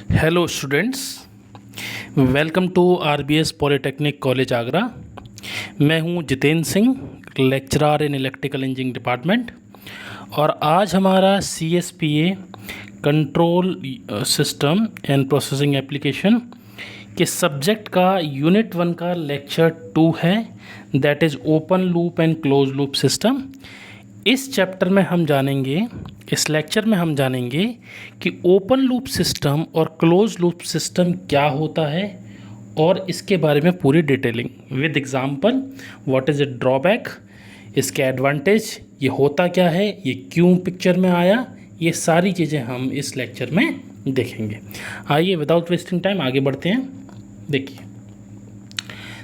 Hello students, welcome to RBS polytechnic college Agra. मैं हूं Jitendra Singh, lecturer in electrical engineering department. और आज हमारा CSPA control system and processing application के सब्जेक्ट का यूनिट 1 का लेक्चर 2 है, that is open loop and close loop system. इस चैप्टर में हम जानेंगे, इस लेक्चर में हम जानेंगे कि ओपन लूप सिस्टम और क्लोज लूप सिस्टम क्या होता है और इसके बारे में पूरी detailing with example. What is it drawback, इसके एडवांटेज, ये होता क्या है, ये क्यों पिक्चर में आया, ये सारी चीज़ें हम इस लेक्चर में देखेंगे। आइए विदाउट वेस्टिंग टाइम आगे बढ़ते हैं।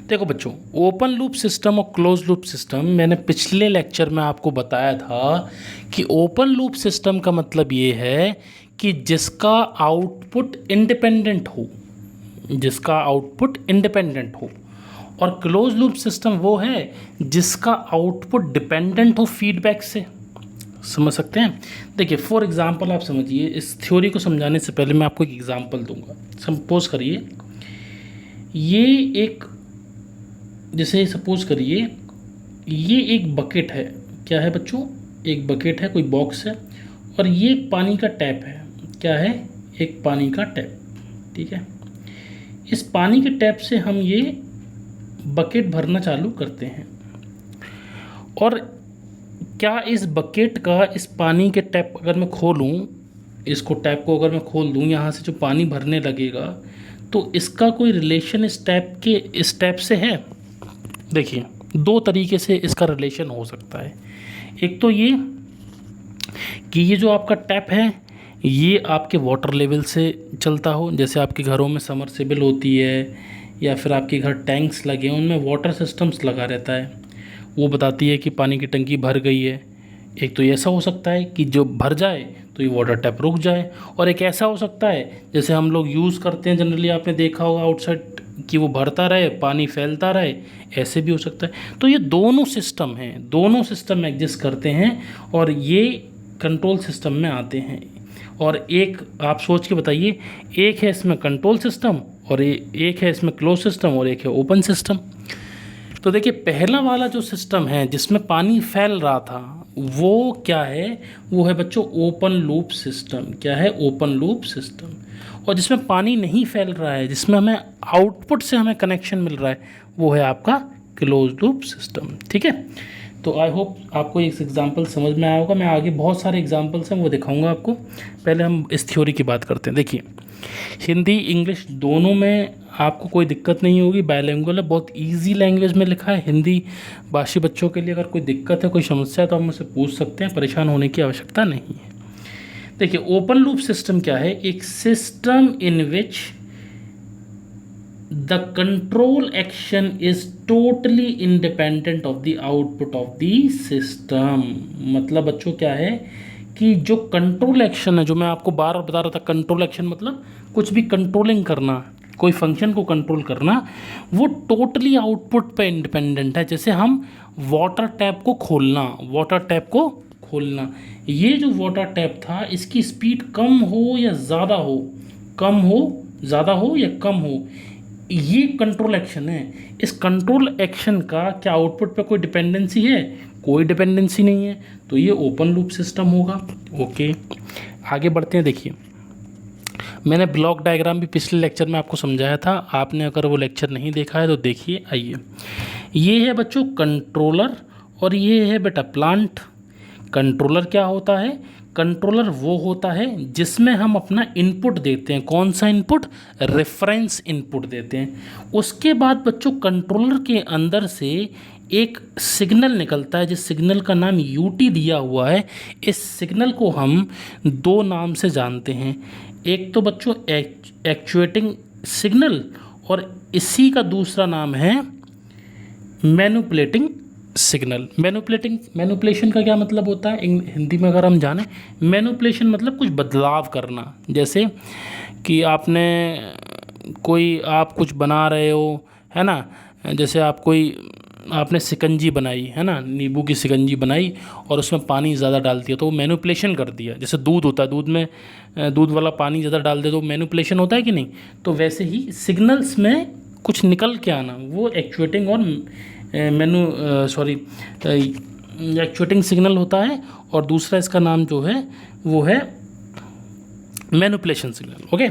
देखो बच्चों, ओपन लूप सिस्टम और क्लोज लूप सिस्टम, मैंने पिछले लेक्चर में आपको बताया था कि ओपन लूप सिस्टम का मतलब ये है कि जिसका आउटपुट इंडिपेंडेंट हो, जिसका आउटपुट इंडिपेंडेंट हो, और क्लोज लूप सिस्टम वो है जिसका आउटपुट डिपेंडेंट हो फीडबैक से। समझ सकते हैं? देखिए फॉर एग्जांपल आप समझिए, इस थ्योरी को समझाने से पहले मैं आपको एक एग्जांपल दूंगा। सपोज करिए ये एक, जैसे सपोज करिए ये एक बकेट है। क्या है बच्चों? एक बकेट है, कोई बॉक्स है, और ये एक पानी का टैप है। क्या है? एक पानी का टैप। ठीक है, इस पानी के टैप से हम ये बकेट भरना चालू करते हैं। और क्या इस बकेट का, इस पानी के टैप अगर मैं खोलूँ, इसको टैप को अगर मैं खोल दूँ, यहाँ से जो पानी भरने लगेगा, तो इसका कोई रिलेशन इस टैप से है? देखिए दो तरीके से इसका रिलेशन हो सकता है। एक तो ये कि ये जो आपका टैप है ये आपके वाटर लेवल से चलता हो, जैसे आपके घरों में समरसेबल होती है या फिर आपके घर टैंक्स लगे हैं, उनमें वाटर सिस्टम्स लगा रहता है, वो बताती है कि पानी की टंकी भर गई है। एक तो ऐसा हो सकता है कि जो भर जाए तो ये वाटर टैप रुक जाए, और एक ऐसा हो सकता है जैसे हम लोग यूज़ करते हैं जनरली, आपने देखा होगा आउटसाइड, कि वो भरता रहे, पानी फैलता रहे, ऐसे भी हो सकता है। तो ये दोनों सिस्टम हैं, दोनों सिस्टम एग्जिस्ट करते हैं और ये कंट्रोल सिस्टम में आते हैं। और एक आप सोच के बताइए, एक है इसमें कंट्रोल सिस्टम और एक है इसमें क्लोज सिस्टम और एक है ओपन सिस्टम। तो देखिए पहला वाला जो सिस्टम है जिसमें पानी फैल रहा था, वो क्या है? वो है बच्चों ओपन लूप सिस्टम। क्या है? Open loop system. और जिसमें पानी नहीं फैल रहा है, जिसमें हमें आउटपुट से हमें कनेक्शन मिल रहा है, वो है आपका क्लोज लूप सिस्टम। ठीक है, तो आई होप आपको इस एग्जांपल समझ में आया होगा। मैं आगे बहुत सारे एग्जांपल्स हैं वो दिखाऊंगा आपको। पहले हम इस थ्योरी की बात करते हैं। देखिए हिंदी इंग्लिश दोनों में आपको कोई दिक्कत नहीं होगी, बायलैंग्वेज है, बहुत इजी लैंग्वेज में लिखा है। हिंदी भाषी बच्चों के लिए अगर कोई दिक्कत है, कोई समस्या है, तो आप मुझसे पूछ सकते हैं, परेशान होने की आवश्यकता नहीं है। देखिए ओपन लूप सिस्टम क्या है? एक system in which the control action is totally independent of the output of the system. मतलब बच्चों क्या है कि जो कंट्रोल एक्शन है, जो मैं आपको बार बार बता रहा था, कंट्रोल एक्शन मतलब कुछ भी कंट्रोलिंग करना, कोई फंक्शन को कंट्रोल करना, वो टोटली आउटपुट पे इंडिपेंडेंट है। जैसे हम वाटर टैप को खोलना, वाटर टैप को खोलना, ये जो वाटर टैप था इसकी स्पीड कम हो या ज़्यादा हो, कम हो ज़्यादा हो या कम हो, ये कंट्रोल एक्शन है। इस कंट्रोल एक्शन का क्या आउटपुट पे कोई डिपेंडेंसी है? कोई डिपेंडेंसी नहीं है, तो ये ओपन लूप सिस्टम होगा। ओके, आगे बढ़ते हैं। देखिए मैंने ब्लॉक डायग्राम भी पिछले लेक्चर में आपको समझाया था, आपने अगर वो लेक्चर नहीं देखा है तो देखिए। आइए, ये है बच्चों कंट्रोलर और ये है बेटा प्लांट। कंट्रोलर क्या होता है? कंट्रोलर वो होता है जिसमें हम अपना इनपुट देते हैं। कौन सा इनपुट? रेफरेंस इनपुट देते हैं। उसके बाद बच्चों कंट्रोलर के अंदर से एक सिग्नल निकलता है, जिस सिग्नल का नाम यूटी दिया हुआ है। इस सिग्नल को हम दो नाम से जानते हैं। एक तो बच्चों एक्चुएटिंग सिग्नल, और इसी का दूसरा नाम है मैनिपुलेटिंग सिग्नल। मैनिपुलेशन का क्या मतलब होता है हिंदी में अगर हम जाने? मैनिपुलेशन मतलब कुछ बदलाव करना। जैसे कि आप कुछ बना रहे हो, है ना, जैसे आप कोई आपने शिकंजी बनाई है ना, नींबू की शिकंजी बनाई और उसमें पानी ज़्यादा डाल दिया तो वो मैनिपुलेशन कर दिया। जैसे दूध होता है, दूध में दूध वाला पानी ज़्यादा डाल दे तो मैनिपुलेशन होता है कि नहीं। तो वैसे ही सिग्नल्स में कुछ निकल के आना, वो एक्चुएटिंग और एक्चुएटिंग सिग्नल होता है। और दूसरा इसका नाम जो है वो है मैनिपुलेशन सिग्नल। ओके,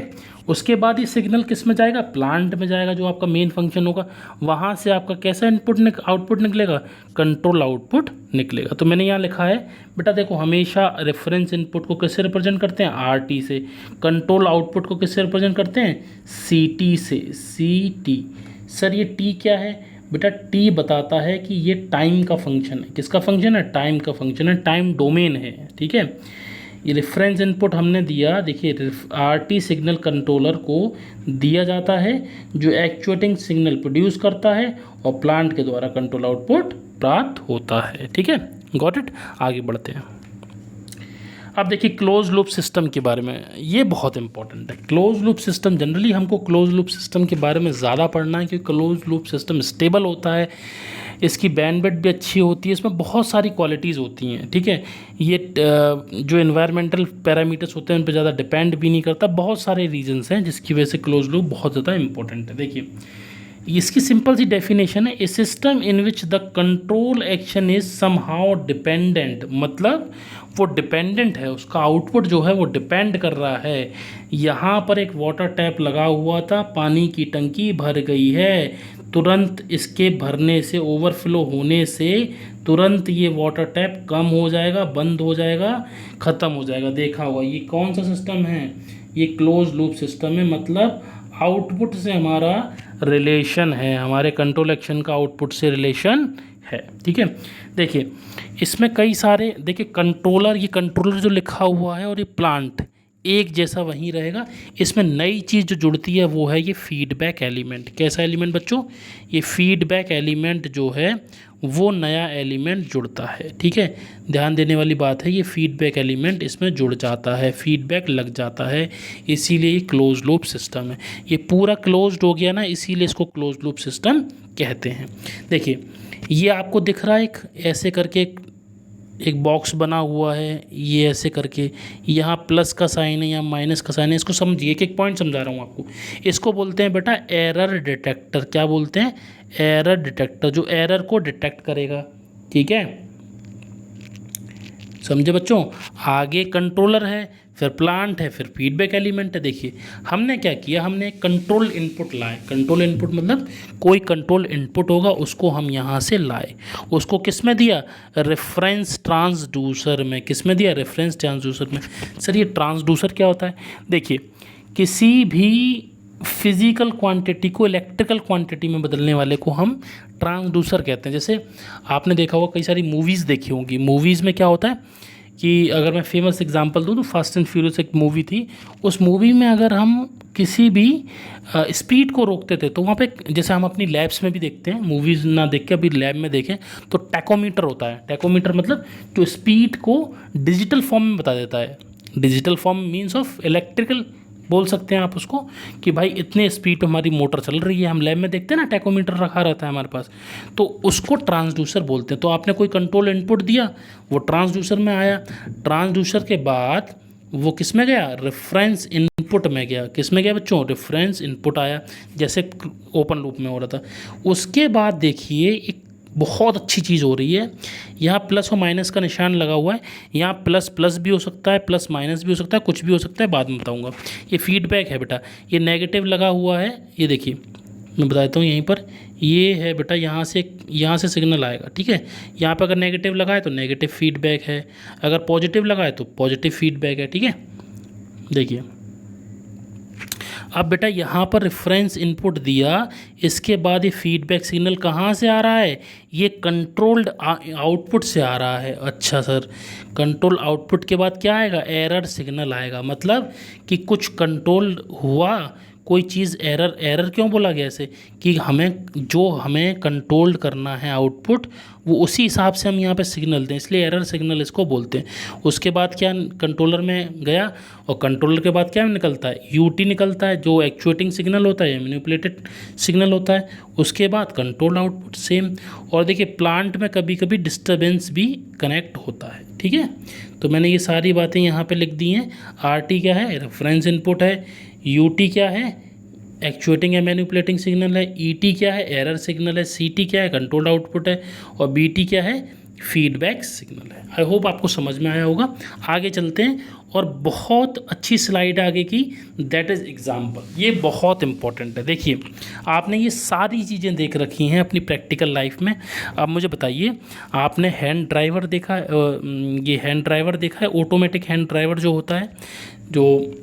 उसके बाद ये सिग्नल किस में जाएगा, प्लांट में जाएगा, जो आपका मेन फंक्शन होगा। वहाँ से आपका कैसा आउटपुट निकलेगा, कंट्रोल आउटपुट निकलेगा। तो मैंने यहाँ लिखा है बेटा, देखो हमेशा रेफरेंस इनपुट को किससे रिप्रेजेंट करते हैं, RT से। कंट्रोल आउटपुट को किससे रिप्रेजेंट करते हैं, CT से, CT। सर ये T क्या है बेटा, T बताता है कि ये टाइम का फंक्शन है। किसका फंक्शन है, टाइम का फंक्शन है, टाइम डोमेन है। ठीक है, ये रेफरेंस इनपुट हमने दिया। देखिए RT सिग्नल कंट्रोलर को दिया जाता है, जो एक्चुएटिंग सिग्नल प्रोड्यूस करता है और प्लांट के द्वारा कंट्रोल आउटपुट प्राप्त होता है। ठीक है, गॉट इट। आगे बढ़ते हैं। अब देखिए क्लोज लूप सिस्टम के बारे में, ये बहुत इंपॉर्टेंट है। क्लोज लूप सिस्टम, जनरली हमको क्लोज लूप सिस्टम के बारे में ज़्यादा पढ़ना है क्योंकि क्लोज लूप सिस्टम स्टेबल होता है, इसकी बैंडविड्थ भी अच्छी होती है, इसमें बहुत सारी क्वालिटीज़ होती हैं। ठीक है, ये जो एनवायरमेंटल पैरामीटर्स होते हैं उन पर ज़्यादा डिपेंड भी नहीं करता। बहुत सारे रीजंस हैं जिसकी वजह से क्लोज लूप बहुत ज़्यादा इंपॉर्टेंट है। देखिए इसकी सिंपल सी डेफिनेशन है, a system in which the control action is somehow dependent. मतलब वो डिपेंडेंट है, उसका आउटपुट जो है वो डिपेंड कर रहा है। यहाँ पर एक वाटर टैप लगा हुआ था, पानी की टंकी भर गई है, तुरंत इसके भरने से, ओवरफ्लो होने से तुरंत ये वाटर टैप कम हो जाएगा, बंद हो जाएगा, ख़त्म हो जाएगा। देखा होगा ये कौन सा सिस्टम है, ये क्लोज लूप सिस्टम है। मतलब आउटपुट से हमारा रिलेशन है, हमारे कंट्रोल एक्शन का आउटपुट से रिलेशन है। ठीक है, देखिए इसमें कई सारे, देखिए कंट्रोलर, ये कंट्रोलर जो लिखा हुआ है और ये प्लांट एक जैसा वहीं रहेगा। इसमें नई चीज़ जो जुड़ती है वो है ये फीडबैक एलिमेंट। कैसा एलिमेंट बच्चों, ये फीडबैक एलिमेंट जो है वो नया एलिमेंट जुड़ता है। ठीक है, ध्यान देने वाली बात है, ये फीडबैक एलिमेंट इसमें जुड़ जाता है, फीडबैक लग जाता है, इसीलिए ये क्लोज लूप सिस्टम है। ये पूरा क्लोज्ड हो गया ना, इसीलिए इसको क्लोज लूप सिस्टम कहते हैं। देखिए ये आपको दिख रहा है एक ऐसे करके एक बॉक्स बना हुआ है, ये ऐसे करके, यहाँ प्लस का साइन है, यहाँ माइनस का साइन है। इसको समझिए, एक एक पॉइंट समझा रहा हूँ आपको। इसको बोलते हैं बेटा एरर डिटेक्टर। क्या बोलते हैं, एरर डिटेक्टर, जो एरर को डिटेक्ट करेगा। ठीक है, समझे बच्चों। आगे कंट्रोलर है, फिर प्लांट है, फिर फीडबैक एलिमेंट है। देखिए हमने क्या किया, हमने कंट्रोल इनपुट लाए। कंट्रोल इनपुट मतलब कोई कंट्रोल इनपुट होगा उसको हम यहाँ से लाए, उसको किस में दिया, रेफरेंस ट्रांसड्यूसर में। किस में दिया, रेफरेंस ट्रांसड्यूसर में। सर ये ट्रांसड्यूसर क्या होता है, देखिए किसी भी फिजिकल क्वांटिटी को इलेक्ट्रिकल क्वांटिटी में बदलने वाले को हम ट्रांसड्यूसर कहते हैं। जैसे आपने देखा होगा, कई सारी मूवीज़ देखी होंगी, मूवीज़ में क्या होता है कि अगर मैं फेमस एग्जांपल दूँ तो फास्ट एंड फ्यूरियस एक मूवी थी। उस मूवी में अगर हम किसी भी स्पीड को रोकते थे तो वहाँ पे, जैसे हम अपनी लैब्स में भी देखते हैं, मूवीज़ ना देख के अभी लैब में देखें तो टैकोमीटर होता है। टैकोमीटर मतलब जो स्पीड को डिजिटल फॉर्म में बता देता है। Digital form means of electrical बोल सकते हैं आप उसको, कि भाई इतने स्पीड पे हमारी मोटर चल रही है। हम लैब में देखते हैं ना, टैकोमीटर रखा रहता है हमारे पास, तो उसको ट्रांसड्यूसर बोलते हैं। तो आपने कोई कंट्रोल इनपुट दिया, वो ट्रांसड्यूसर में आया, ट्रांसड्यूसर के बाद वो किस में गया, रेफरेंस इनपुट में गया। किस में गया बच्चों, रेफरेंस इनपुट आया, जैसे ओपन लूप में हो रहा था। उसके बाद देखिए एक बहुत अच्छी चीज़ हो रही है, यहाँ प्लस और माइनस का निशान लगा हुआ है। यहाँ प्लस प्लस भी हो सकता है, प्लस माइनस भी हो सकता है, कुछ भी हो सकता है, बाद में बताऊँगा। ये फीडबैक है बेटा, ये नेगेटिव लगा हुआ है, ये देखिए मैं बता देता हूँ यहीं पर, ये है बेटा, यहाँ से सिग्नल आएगा। ठीक है, यहाँ पर अगर नेगेटिव लगा है तो नेगेटिव फीडबैक है, अगर पॉजिटिव लगा है तो पॉजिटिव फीडबैक है। ठीक है, देखिए अब बेटा यहाँ पर रेफरेंस इनपुट दिया, इसके बाद ये फीडबैक सिग्नल कहाँ से आ रहा है, ये कंट्रोल्ड आउटपुट से आ रहा है। अच्छा सर, कंट्रोल आउटपुट के बाद क्या आएगा, एरर सिग्नल आएगा। मतलब कि कुछ कंट्रोल हुआ, कोई चीज़ एरर, एरर क्यों बोला गया ऐसे कि हमें कंट्रोल करना है आउटपुट, वो उसी हिसाब से हम यहाँ पे सिग्नल दें, इसलिए एरर सिग्नल इसको बोलते हैं। उसके बाद क्या कंट्रोलर में गया, और कंट्रोलर के बाद क्या निकलता है, यूटी निकलता है जो एक्चुएटिंग सिग्नल होता है, मैनिपुलेटेड सिग्नल होता है। उसके बाद कंट्रोल आउटपुट सेम। और देखिए प्लांट में कभी कभी डिस्टर्बेंस भी कनेक्ट होता है, ठीक है। तो मैंने ये सारी बातें यहाँ पे लिख दी हैं। आरटी क्या है, रेफरेंस इनपुट है। यूटी क्या है, एक्चुएटिंग या मैनिपुलेटिंग सिग्नल है। ईटी क्या है, एरर सिग्नल है। सीटी क्या है, कंट्रोल्ड आउटपुट है। और बीटी क्या है, फीडबैक सिग्नल है। आई होप आपको समझ में आया होगा। आगे चलते हैं, और बहुत अच्छी स्लाइड आगे की, दैट इज़ एग्जाम्पल। ये बहुत इंपॉर्टेंट है। देखिए आपने ये सारी चीज़ें देख रखी हैं अपनी प्रैक्टिकल लाइफ में। अब मुझे बताइए, आपने हैंड ड्राइवर देखा, ये हैंड ड्राइवर देखा है, ऑटोमेटिक हैंड ड्राइवर जो होता है, जो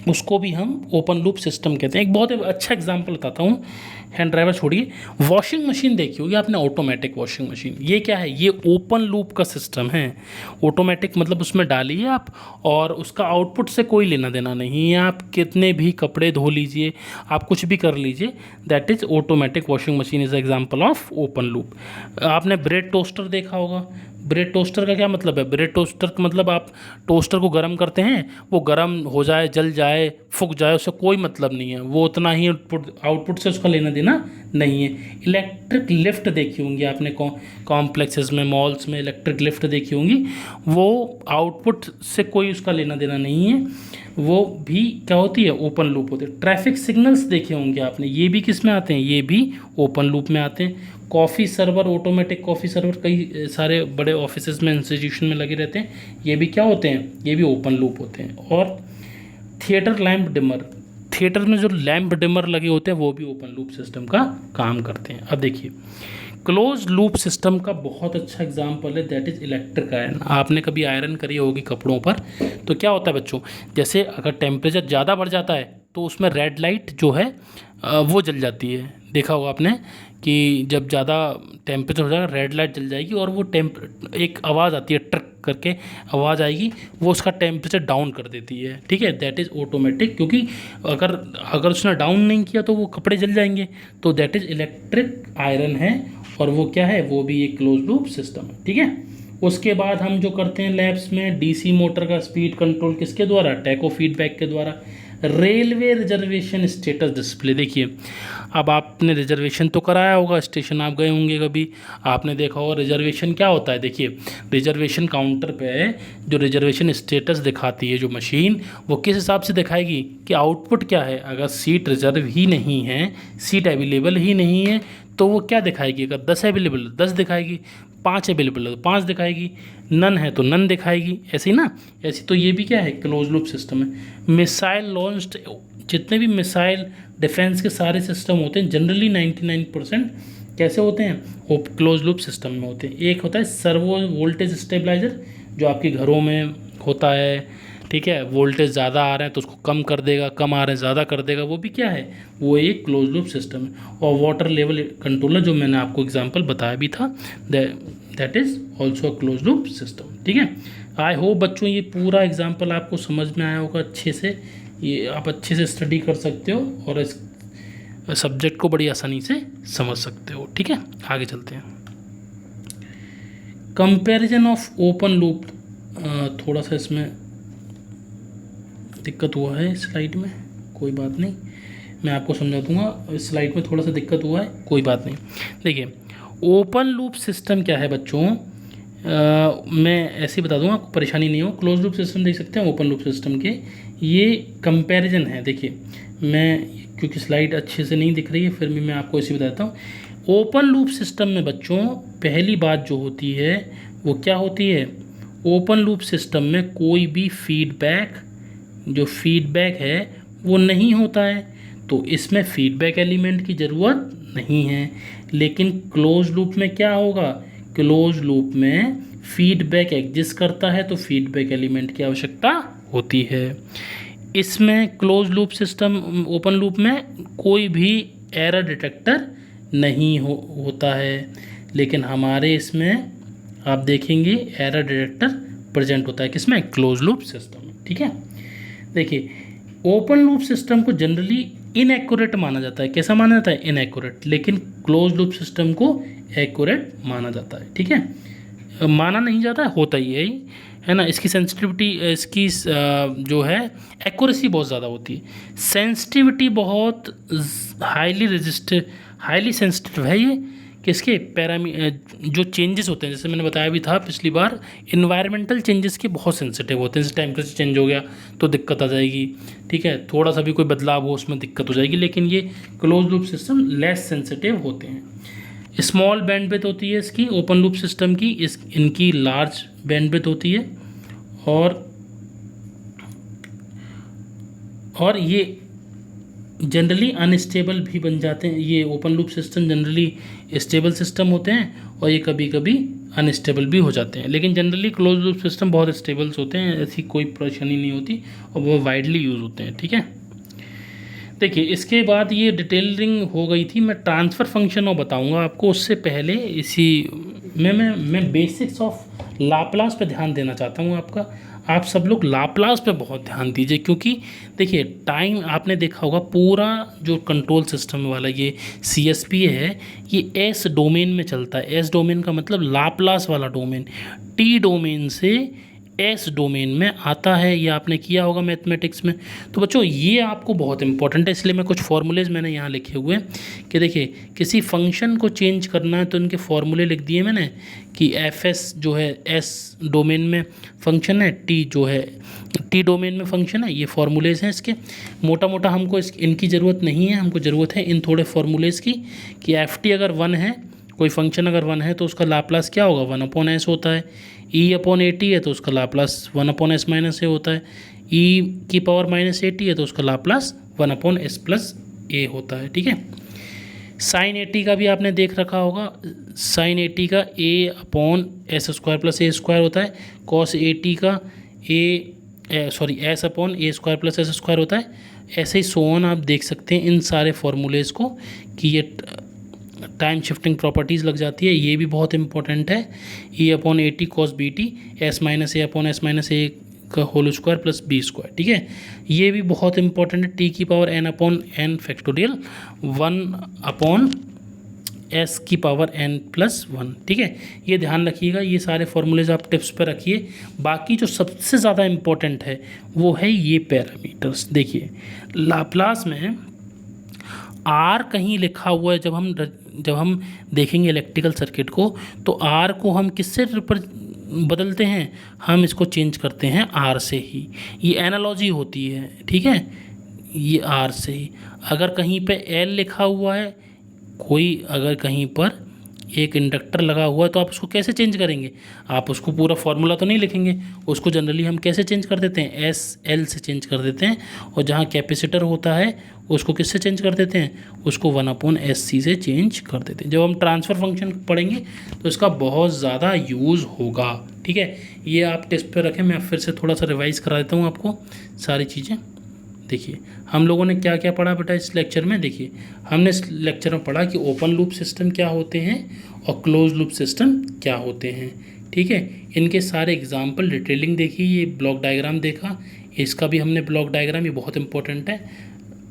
उसको भी हम ओपन लूप सिस्टम कहते हैं। एक बहुत अच्छा एग्जांपल बताता हूँ, हैंड ड्राइवर छोड़िए, वॉशिंग मशीन देखी होगी आपने, ऑटोमेटिक वॉशिंग मशीन। ये क्या है, ये ओपन लूप का सिस्टम है। ऑटोमेटिक मतलब उसमें डालिए आप, और उसका आउटपुट से कोई लेना देना नहीं है। आप कितने भी कपड़े धो लीजिए, आप कुछ भी कर लीजिए, that is automatic washing machine is example of open loop. आपने ब्रेड टोस्टर देखा होगा। ब्रेड टोस्टर का क्या मतलब है, ब्रेड टोस्टर का मतलब आप टोस्टर को गर्म करते हैं, वो गर्म हो जाए, जल जाए, फूक जाए, उससे कोई मतलब नहीं है, वो उतना ही आउटपुट से उसका लेना देना नहीं है। इलेक्ट्रिक लिफ्ट देखी होंगी आपने, कॉम्प्लेक्सेस में, मॉल्स में इलेक्ट्रिक लिफ्ट देखी होंगी, वो आउटपुट से कोई उसका लेना देना नहीं है, वो भी क्या होती है, ओपन लूप होती है। ट्रैफिक सिग्नल्स देखे होंगे आपने, ये भी किस में आते हैं, ये भी ओपन लूप में आते हैं। Coffee server, automatic coffee server कई सारे बड़े ऑफिसेज में, इंस्टीट्यूशन में लगे रहते हैं, ये भी क्या होते हैं, ये भी ओपन लूप होते हैं। और थिएटर लैम्प डिमर, थिएटर में जो लैम्प डिमर लगे होते हैं वो भी ओपन लूप सिस्टम का काम करते हैं। अब देखिए क्लोज लूप सिस्टम का बहुत अच्छा एग्जांपल है, दैट इज़ इलेक्ट्रिक आयरन। आपने कभी आयरन करी होगी कपड़ों पर, तो क्या होता है बच्चों, जैसे अगर टेम्परेचर ज़्यादा बढ़ जाता है तो उसमें रेड लाइट जो है वो जल जाती है। देखा होगा आपने कि जब ज़्यादा टेम्परेचर हो जाएगा रेड लाइट जल जाएगी, और वो एक आवाज़ आती है, ट्रक करके आवाज़ आएगी, वो उसका टेम्परेचर डाउन कर देती है, ठीक है। दैट इज़ ऑटोमेटिक, क्योंकि अगर उसने डाउन नहीं किया तो वो कपड़े जल जाएंगे। तो दैट इज़ इलेक्ट्रिक आयरन है, और वो क्या है, वो भी एक क्लोज लूप सिस्टम है, ठीक है। उसके बाद हम जो करते हैं लैब्स में, डीसी मोटर का स्पीड कंट्रोल किसके द्वारा, टैको फीडबैक के द्वारा। रेलवे रिजर्वेशन स्टेटस डिस्प्ले, देखिए अब आपने रिजर्वेशन तो कराया होगा, स्टेशन आप गए होंगे कभी, आपने देखा होगा रिजर्वेशन क्या होता है। देखिए रिजर्वेशन काउंटर पे जो रिजर्वेशन स्टेटस दिखाती है जो मशीन, वो किस हिसाब से दिखाएगी कि आउटपुट क्या है। अगर सीट रिजर्व ही नहीं है, सीट अवेलेबल ही नहीं है, तो वो क्या दिखाएगी, अगर 10 अवेलेबल 10 दिखाएगी, 5 अवेलेबल है तो 5 दिखाएगी, नन है तो नन दिखाएगी, ऐसे ही ना। ऐसी तो ये भी क्या है, क्लोज लूप सिस्टम है। मिसाइल लॉन्च्ड, जितने भी मिसाइल डिफेंस के सारे सिस्टम होते हैं जनरली 99% कैसे होते हैं, वो क्लोज लूप सिस्टम में होते हैं। एक होता है सर्वो वोल्टेज स्टेबलाइजर, जो आपके घरों में होता है, ठीक है। वोल्टेज ज़्यादा आ रहे हैं तो उसको कम कर देगा, कम आ रहे हैं ज़्यादा कर देगा, वो भी क्या है, वो एक क्लोज लूप सिस्टम है। और वाटर लेवल कंट्रोलर जो मैंने आपको एग्जांपल बताया भी था, that is also a close loop system, ठीक है। आई होप बच्चों ये पूरा एग्जांपल आपको समझ में आया होगा अच्छे से, ये आप अच्छे से स्टडी कर सकते हो और इस सब्जेक्ट को बड़ी आसानी से समझ सकते हो, ठीक है। आगे चलते हैं, कंपैरिजन ऑफ ओपन लूप। थोड़ा सा इसमें दिक्कत हुआ है स्लाइड में, कोई बात नहीं, मैं आपको समझा दूंगा। इस स्लाइड में थोड़ा सा दिक्कत हुआ है, कोई बात नहीं। देखिए ओपन लूप सिस्टम क्या है बच्चों, मैं ऐसे ही बता दूंगा, आपको परेशानी नहीं हो। क्लोज लूप सिस्टम देख सकते हैं, ओपन लूप सिस्टम के ये कंपैरिजन है। देखिए मैं, क्योंकि स्लाइड अच्छे से नहीं दिख रही है, फिर भी मैं आपको ऐसे बताता हूँ। ओपन लूप सिस्टम में बच्चों पहली बात जो होती है वो क्या होती है, ओपन लूप सिस्टम में कोई भी फीडबैक है वो नहीं होता है, तो इसमें फीडबैक एलिमेंट की ज़रूरत नहीं है। लेकिन क्लोज लूप में क्या होगा, क्लोज लूप में फीडबैक एग्जिस्ट करता है, तो फीडबैक एलिमेंट की आवश्यकता होती है। इसमें close loop system, open loop में कोई भी एरर डिटेक्टर नहीं होता है, लेकिन हमारे इसमें आप देखेंगे एरर डिटेक्टर प्रेजेंट होता है, किसमें, क्लोज लूप सिस्टम में, ठीक है। देखिए ओपन लूप सिस्टम को जनरली इनएक्यूरेट माना जाता है। कैसा माना जाता है? इनएक्यूरेट। लेकिन क्लोज लूप सिस्टम को एक्यूरेट माना जाता है। ठीक है, माना नहीं जाता है, होता ही है ना। इसकी सेंसिटिविटी, इसकी जो है एक्यूरेसी बहुत ज़्यादा होती है। सेंसिटिविटी बहुत हाईली सेंसिटिव है ये। किसके? जो चेंजेस होते हैं, जैसे मैंने बताया भी था पिछली बार, इन्वायरमेंटल चेंजेस के बहुत सेंसिटिव होते हैं। जैसे टेम्परेचर चेंज हो गया तो दिक्कत आ जाएगी। ठीक है, थोड़ा सा भी कोई बदलाव हो उसमें दिक्कत हो जाएगी। लेकिन ये close loop system less sensitive होते हैं। स्मॉल बैंडविड्थ होती है इसकी, ओपन लूप सिस्टम की। इनकी लार्ज बैंडविड्थ होती है। और ये जनरली अनस्टेबल भी बन जाते हैं। ये open loop system generally stable system होते हैं और ये कभी कभी अनस्टेबल भी हो जाते हैं। लेकिन जनरली क्लोज लूप सिस्टम बहुत स्टेबल्स होते हैं, ऐसी कोई परेशानी नहीं होती और वो वाइडली यूज़ होते हैं। ठीक है, देखिए इसके बाद ये डिटेलिंग हो गई थी। मैं ट्रांसफ़र फंक्शन और बताऊंगा आपको। उससे पहले इसी में मैं बेसिक्स ऑफ लाप्लास पे ध्यान देना चाहता हूँ आपका। आप सब लोग लाप्लास पे बहुत ध्यान दीजिए, क्योंकि देखिए टाइम आपने देखा होगा, पूरा जो कंट्रोल सिस्टम वाला ये CSP है, ये एस डोमेन में चलता है। एस डोमेन का मतलब लाप्लास वाला डोमेन, टी डोमेन से एस डोमेन में आता है। ये आपने किया होगा मैथमेटिक्स में। तो बच्चों ये आपको बहुत इंपॉर्टेंट है, इसलिए मैं कुछ फॉर्मूलेज मैंने यहाँ लिखे हुए हैं कि देखिए किसी फंक्शन को चेंज करना है तो इनके फॉर्मूले लिख दिए मैंने कि fs जो है एस डोमेन में फंक्शन है, टी जो है टी डोमेन में फंक्शन है। ये फॉर्मूलेज हैं इसके। मोटा मोटा हमको इनकी ज़रूरत नहीं है, हमको ज़रूरत है इन थोड़े फॉर्मूलेज की कि ft अगर 1 है, कोई फंक्शन अगर 1 है तो उसका लाप्लास क्या होगा? 1/s होता है। e/at है तो उसका लाप्लास 1/s - a होता है। e⁻−at है तो उसका लाप्लास 1/s+a होता है। ठीक है, साइन 80 का भी आपने देख रखा होगा। साइन 80 का a/s² + a² होता है। कॉस 80 का s/a² + s² होता है। ऐसे ही सोन आप देख सकते हैं इन सारे फॉर्मूलेज़ को कि ये टाइम शिफ्टिंग प्रॉपर्टीज़ लग जाती है। ये भी बहुत इंपॉर्टेंट है। e/80 cos bt s-a/s - a का होल स्क्वायर प्लस b²। ठीक है, ये भी बहुत इंपॉर्टेंट है। t⁻n/n factorial 1/s⁻n+1। ठीक है, ये ध्यान रखिएगा। ये सारे फॉर्मूलेज आप टिप्स पर रखिए। बाकी जो सबसे ज़्यादा इम्पोर्टेंट है वो है ये पैरामीटर्स। देखिए लाप्लास में आर कहीं लिखा हुआ है। जब हम देखेंगे इलेक्ट्रिकल सर्किट को तो आर को हम किससे बदलते हैं? हम इसको चेंज करते हैं आर से ही। ये एनालॉजी होती है। ठीक है, ये आर से ही। अगर कहीं पे एल लिखा हुआ है, अगर कहीं पर एक इंडक्टर लगा हुआ है तो आप उसको कैसे चेंज करेंगे? आप उसको पूरा फार्मूला तो नहीं लिखेंगे, उसको जनरली हम कैसे चेंज कर देते हैं? SL से चेंज कर देते हैं। और जहाँ कैपेसिटर होता है उसको किससे चेंज कर देते हैं? उसको 1/SC से चेंज कर देते हैं। जब हम ट्रांसफ़र फंक्शन पढ़ेंगे तो इसका बहुत ज़्यादा यूज़ होगा। ठीक है, ये आप टेस्ट पर रखें। मैं फिर से थोड़ा सा रिवाइज़ करा देता हूँ आपको सारी चीज़ें। देखिए हम लोगों ने क्या क्या पढ़ा बेटा इस लेक्चर में? देखिए हमने इस लेक्चर में पढ़ा कि ओपन लूप सिस्टम क्या होते हैं और क्लोज लूप सिस्टम क्या होते हैं। ठीक है, इनके सारे एग्जाम्पल डिटेलिंग देखी। ये ब्लॉक डायग्राम देखा, इसका भी हमने ब्लॉक डायग्राम, ये बहुत इंपॉर्टेंट है।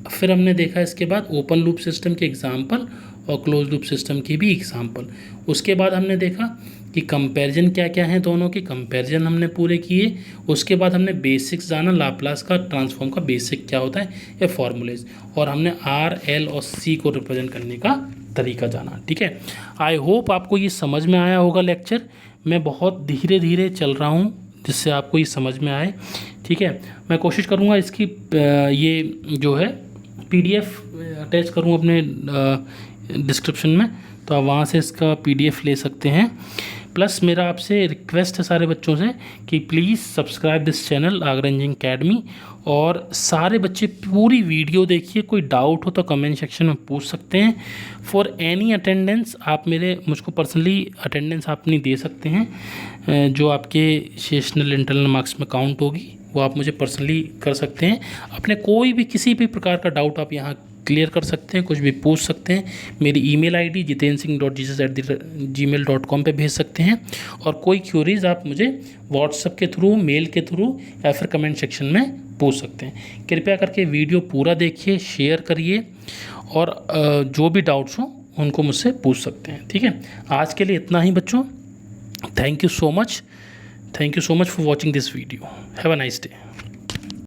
फिर हमने देखा इसके बाद ओपन लूप सिस्टम के एग्जाम्पल और क्लोज लूप सिस्टम की भी एग्जाम्पल। उसके बाद हमने देखा कि कंपैरिजन क्या क्या है, दोनों के कंपैरिजन हमने पूरे किए। उसके बाद हमने बेसिक्स जाना, लाप्लास का ट्रांसफॉर्म का बेसिक क्या होता है, ये फॉर्मूलेज। और हमने R, L और C को रिप्रेजेंट करने का तरीका जाना। ठीक है, आई होप आपको ये समझ में आया होगा लेक्चर। मैं बहुत धीरे धीरे चल रहा हूँ जिससे आपको ये समझ में आए। ठीक है, मैं कोशिश करूँगा इसकी ये जो है PDF अटैच करूँ अपने डिस्क्रिप्शन में, तो आप वहाँ से इसका PDF ले सकते हैं। प्लस मेरा आपसे रिक्वेस्ट है सारे बच्चों से कि please subscribe this channel Agra engineering academy. और सारे बच्चे पूरी वीडियो देखिए। कोई डाउट हो तो कमेंट सेक्शन में पूछ सकते हैं। फॉर एनी अटेंडेंस आप मुझको पर्सनली अटेंडेंस आप नहीं दे सकते हैं। जो आपके सेशनल इंटरनल मार्क्स में काउंट होगी वो आप मुझे पर्सनली कर सकते हैं। अपने कोई भी किसी भी प्रकार का डाउट आप यहाँ क्लियर कर सकते हैं, कुछ भी पूछ सकते हैं। मेरी email ID jitensingh.jesus@gmail.com पे भेज सकते हैं। और कोई क्यूरीज आप मुझे व्हाट्सएप के थ्रू, मेल के थ्रू या फिर कमेंट सेक्शन में पूछ सकते हैं। कृपया करके वीडियो पूरा देखिए, शेयर करिए और जो भी डाउट्स हों उनको मुझसे पूछ सकते हैं। ठीक है, आज के लिए इतना ही बच्चों। Thank you so much for watching this video. Have a nice day.